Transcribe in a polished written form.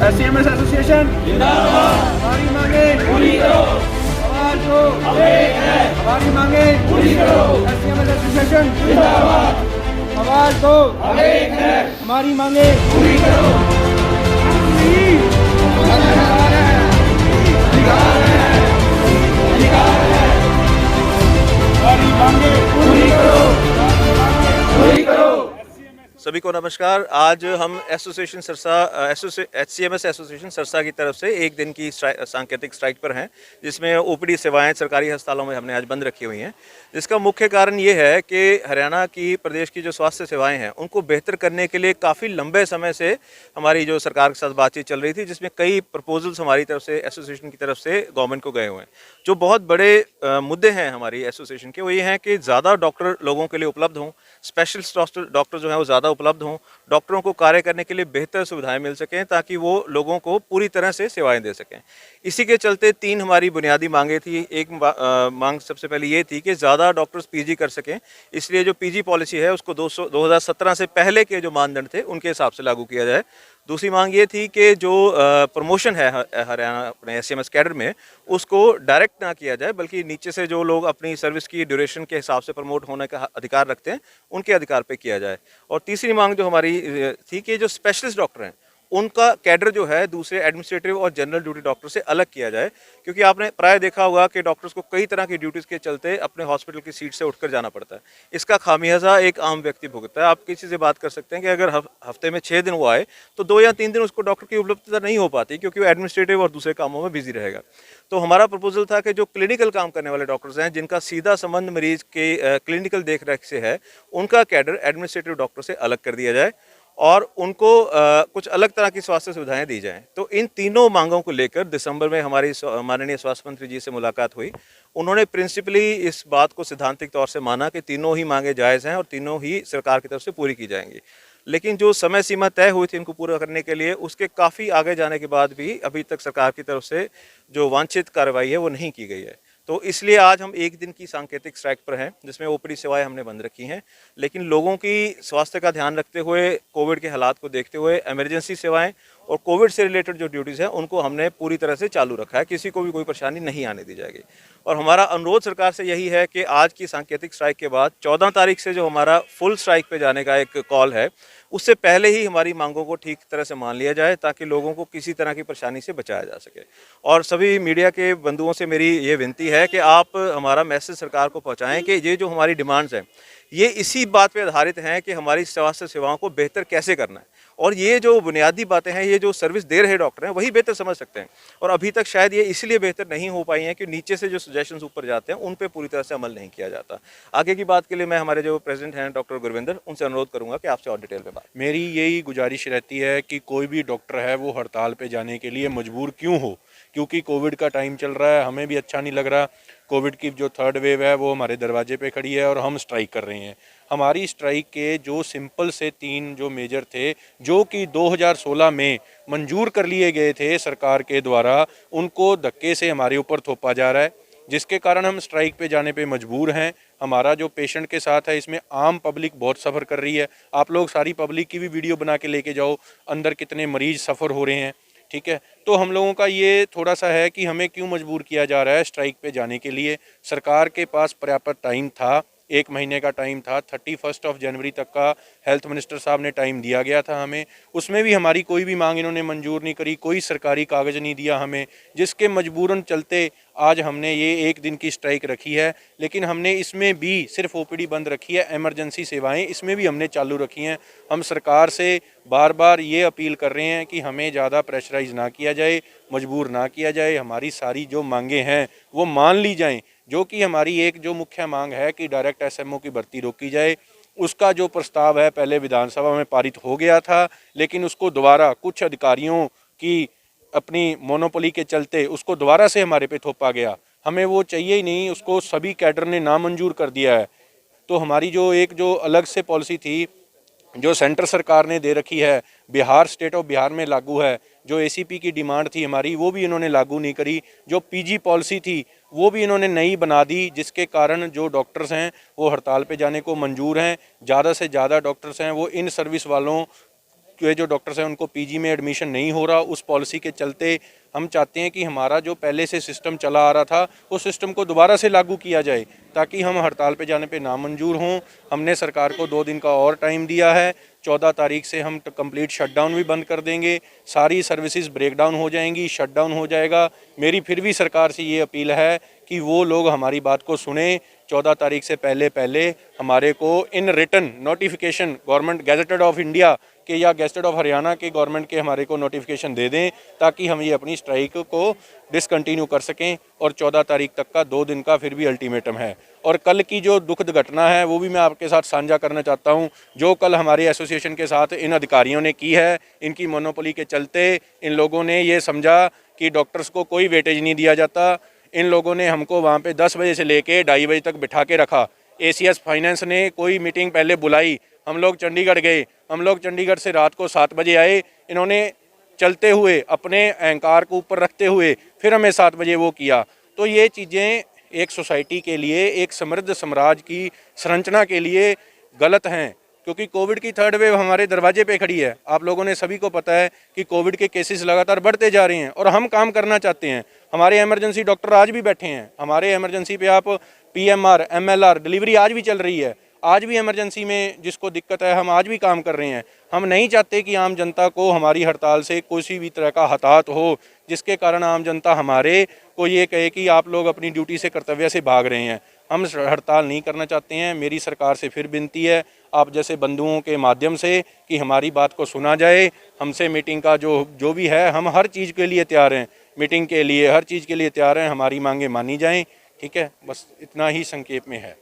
एससीएमएस association जिंदाबाद। हमारी मांगे पूरी करो। आवाज दो, हम एक हैं। हमारी मांगे पूरी करो। एससीएमएस एसोसिएशन जिंदाबाद। आवाज दो, हम एक हैं। हमारी मांगे पूरी करो। हमारी मांगे पूरी करो, पूरी करो। सभी को नमस्कार। आज हम association Sarsa HCMS association Sarsa की तरफ से एक दिन की सांकेतिक स्ट्राइक पर हैं, जिसमें ओपीडी सेवाएं सरकारी अस्पतालों में हमने आज बंद रखी हुई हैं। जिसका मुख्य कारण ये है कि हरियाणा की प्रदेश की जो स्वास्थ्य सेवाएं हैं उनको बेहतर करने के लिए काफ़ी लंबे समय से हमारी जो सरकार के साथ बातचीत चल रही थी, जिसमें कई प्रपोजल्स हमारी तरफ से एसोसिएशन की तरफ से गवर्नमेंट को गए हुए हैं। जो बहुत बड़े मुद्दे हैं हमारी एसोसिएशन के, वो ये हैं कि ज़्यादा डॉक्टर लोगों के लिए उपलब्ध हों, स्पेशलिस्ट डॉक्टर जो हैं वो ज़्यादा उपलब्ध हों, डॉक्टरों को कार्य करने के लिए बेहतर सुविधाएं मिल सकें ताकि वो लोगों को पूरी तरह से सेवाएं दे सकें। इसी के चलते 3 हमारी बुनियादी मांगे थी। एक मांग सबसे पहले ये थी कि ज़्यादा डॉक्टर्स पीजी कर सकें, इसलिए जो पीजी पॉलिसी है उसको 2017 से पहले के जो मानदंड थे उनके हिसाब से लागू किया जाए। दूसरी मांग ये थी कि जो प्रमोशन है हरियाणा अपने एससीएमएस कैडर में, उसको डायरेक्ट ना किया जाए, बल्कि नीचे से जो लोग अपनी सर्विस की ड्यूरेशन के हिसाब से प्रमोट होने का अधिकार रखते हैं उनके अधिकार पे किया जाए। और तीसरी मांग जो हमारी थी कि जो स्पेशलिस्ट डॉक्टर हैं उनका कैडर जो है दूसरे एडमिनिस्ट्रेटिव और जनरल ड्यूटी डॉक्टर से अलग किया जाए, क्योंकि आपने प्राय देखा होगा कि डॉक्टर्स को कई तरह की ड्यूटीज़ के चलते अपने हॉस्पिटल की सीट से उठकर जाना पड़ता है। इसका खामियाजा एक आम व्यक्ति भुगतता है। आप किसी से बात कर सकते हैं कि अगर हफ्ते में 6 दिन वो आए तो 2 या 3 दिन उसको डॉक्टर की उपलब्धता नहीं हो पाती, क्योंकि वो एडमिनिस्ट्रेटिव और दूसरे कामों में बिजी रहेगा। तो हमारा प्रपोजल था कि जो क्लिनिकल काम करने वाले डॉक्टर्स हैं, जिनका सीधा संबंध मरीज के क्लिनिकल देख रेख से है, उनका कैडर एडमिनिस्ट्रेटिव डॉक्टर से अलग कर दिया जाए और उनको कुछ अलग तरह की स्वास्थ्य सुविधाएं दी जाएं। तो इन तीनों मांगों को लेकर दिसंबर में हमारी माननीय स्वास्थ्य मंत्री जी से मुलाकात हुई। उन्होंने प्रिंसिपली इस बात को सिद्धांतिक तौर से माना कि तीनों ही मांगे जायज़ हैं और तीनों ही सरकार की तरफ से पूरी की जाएंगी। लेकिन जो समय सीमा तय हुई थी इनको पूरा करने के लिए, उसके काफ़ी आगे जाने के बाद भी अभी तक सरकार की तरफ से जो वांछित कार्रवाई है वो नहीं की गई है। तो इसलिए आज हम एक दिन की सांकेतिक स्ट्राइक पर हैं, जिसमें ओपीडी सेवाएं हमने बंद रखी हैं। लेकिन लोगों की स्वास्थ्य का ध्यान रखते हुए, कोविड के हालात को देखते हुए, इमरजेंसी सेवाएं और कोविड से रिलेटेड जो ड्यूटीज़ हैं उनको हमने पूरी तरह से चालू रखा है। किसी को भी कोई परेशानी नहीं आने दी जाएगी। और हमारा अनुरोध सरकार से यही है कि आज की सांकेतिक स्ट्राइक के बाद 14 तारीख से जो हमारा फुल स्ट्राइक पे जाने का एक कॉल है, उससे पहले ही हमारी मांगों को ठीक तरह से मान लिया जाए, ताकि लोगों को किसी तरह की परेशानी से बचाया जा सके। और सभी मीडिया के बंधुओं से मेरी ये विनती है कि आप हमारा मैसेज सरकार को पहुंचाएं कि ये जो हमारी डिमांड्स हैं ये इसी बात पे आधारित हैं कि हमारी स्वास्थ्य सेवाओं को बेहतर कैसे करना है। और ये जो बुनियादी बातें हैं, ये जो सर्विस दे रहे डॉक्टर हैं वही बेहतर समझ सकते हैं। और अभी तक शायद ये इसलिए बेहतर नहीं हो पाई हैं कि नीचे से जो सजेशंस ऊपर जाते हैं उन पे पूरी तरह से अमल नहीं किया जाता। आगे की बात के लिए मैं हमारे जो प्रेसिडेंट हैं डॉक्टर गुरविंदर, उनसे अनुरोध करूंगा कि आपसे और डिटेल में बात। मेरी यही गुजारिश रहती है कि कोई भी डॉक्टर है वो हड़ताल पे जाने के लिए मजबूर क्यों हो, क्योंकि कोविड का टाइम चल रहा है, हमें भी अच्छा नहीं लग रहा। कोविड की जो 3rd वेव है वो हमारे दरवाजे पे खड़ी है और हम स्ट्राइक कर रहे हैं। हमारी स्ट्राइक के जो सिंपल से 3 जो मेजर थे, जो कि 2016 में मंजूर कर लिए गए थे सरकार के द्वारा, उनको धक्के से हमारे ऊपर थोपा जा रहा है, जिसके कारण हम स्ट्राइक पे जाने पे मजबूर हैं। हमारा जो पेशेंट के साथ है, इसमें आम पब्लिक बहुत सफ़र कर रही है। आप लोग सारी पब्लिक की भी वीडियो बना के लेके जाओ, अंदर कितने मरीज सफ़र हो रहे हैं, ठीक है। तो हम लोगों का ये थोड़ा सा है कि हमें क्यों मजबूर किया जा रहा है स्ट्राइक पे जाने के लिए। सरकार के पास पर्याप्त टाइम था, 1 महीने का टाइम था, 31 जनवरी तक का हेल्थ मिनिस्टर साहब ने टाइम दिया गया था हमें। उसमें भी हमारी कोई भी मांग इन्होंने मंजूर नहीं करी, कोई सरकारी कागज़ नहीं दिया हमें, जिसके मजबूरन चलते आज हमने ये 1 दिन की स्ट्राइक रखी है। लेकिन हमने इसमें भी सिर्फ ओपीडी बंद रखी है, इमरजेंसी सेवाएं इसमें भी हमने चालू रखी हैं। हम सरकार से बार बार ये अपील कर रहे हैं कि हमें ज़्यादा प्रेशराइज ना किया जाए, मजबूर ना किया जाए, हमारी सारी जो मांगें हैं वो मान ली जाएँ। जो कि हमारी एक जो मुख्य मांग है कि डायरेक्ट एसएमओ की भर्ती रोकी जाए, उसका जो प्रस्ताव है पहले विधानसभा में पारित हो गया था, लेकिन उसको दोबारा कुछ अधिकारियों की अपनी मोनोपोली के चलते उसको दोबारा से हमारे पे थोपा गया। हमें वो चाहिए ही नहीं, उसको सभी कैडर ने नामंजूर कर दिया है। तो हमारी जो एक जो अलग से पॉलिसी थी जो सेंटर सरकार ने दे रखी है, बिहार, स्टेट ऑफ बिहार में लागू है। जो एसीपी की डिमांड थी हमारी, वो भी इन्होंने लागू नहीं करी। जो पीजी पॉलिसी थी वो भी इन्होंने नई बना दी, जिसके कारण जो डॉक्टर्स हैं वो हड़ताल पे जाने को मंजूर हैं। ज़्यादा से ज़्यादा डॉक्टर्स हैं वो इन सर्विस वालों के, जो डॉक्टर्स हैं उनको पीजी में एडमिशन नहीं हो रहा। उस पॉलिसी के चलते हम चाहते हैं कि हमारा जो पहले से सिस्टम चला आ रहा था उस सिस्टम को दोबारा से लागू किया जाए, ताकि हम हड़ताल पे जाने पे नामंजूर हों। हमने सरकार को 2 दिन का और टाइम दिया है। 14 तारीख से हम कंप्लीट शटडाउन भी बंद कर देंगे, सारी सर्विसेज ब्रेकडाउन हो जाएंगी, शटडाउन हो जाएगा। मेरी फिर भी सरकार से ये अपील है कि वो लोग हमारी बात को सुने। 14 तारीख से पहले हमारे को in written notification government gazetted of India के या गैजेटेड ऑफ हरियाणा के गवर्नमेंट के हमारे को नोटिफिकेशन दे दें, ताकि हम ये अपनी स्ट्राइक को डिसकंटिन्यू कर सकें। और 14 तारीख तक का 2 दिन का फिर भी अल्टीमेटम है। और कल की जो दुखद घटना है वो भी मैं आपके साथ साझा करना चाहता हूं, जो कल हमारे एसोसिएशन के साथ इन अधिकारियों ने की है। इनकी मोनोपोली के चलते इन लोगों ने ये समझा कि डॉक्टर्स को कोई वेटेज नहीं दिया जाता। इन लोगों ने हमको वहाँ पे 10 बजे से लेके 2:30 बजे तक बिठा के रखा। एसीएस फाइनेंस ने कोई मीटिंग पहले बुलाई, हम लोग चंडीगढ़ गए, हम लोग चंडीगढ़ से रात को 7 बजे आए। इन्होंने चलते हुए अपने अहंकार को ऊपर रखते हुए फिर हमें 7 बजे वो किया। तो ये चीज़ें एक सोसाइटी के लिए, एक समृद्ध साम्राज्य की संरचना के लिए गलत हैं, क्योंकि कोविड की 3rd वेव हमारे दरवाजे पे खड़ी है। आप लोगों ने सभी को पता है कि कोविड के केसेस लगातार बढ़ते जा रहे हैं और हम काम करना चाहते हैं। हमारे इमरजेंसी डॉक्टर आज भी बैठे हैं, हमारे इमरजेंसी पे आप पीएमआर, एमएलआर डिलीवरी आज भी चल रही है। आज भी इमरजेंसी में जिसको दिक्कत है हम आज भी काम कर रहे हैं। हम नहीं चाहते कि आम जनता को हमारी हड़ताल से किसी भी तरह का हताहत हो, जिसके कारण आम जनता हमारे को ये कहे कि आप लोग अपनी ड्यूटी से, कर्तव्य से भाग रहे हैं। हम हड़ताल नहीं करना चाहते हैं। मेरी सरकार से फिर विनती है आप जैसे बंधुओं के माध्यम से कि हमारी बात को सुना जाए। हमसे मीटिंग का जो भी है, हम हर चीज़ के लिए तैयार हैं, मीटिंग के लिए, हर चीज़ के लिए तैयार हैं। हमारी मांगें मानी जाएं, ठीक है। बस इतना ही संक्षेप में है।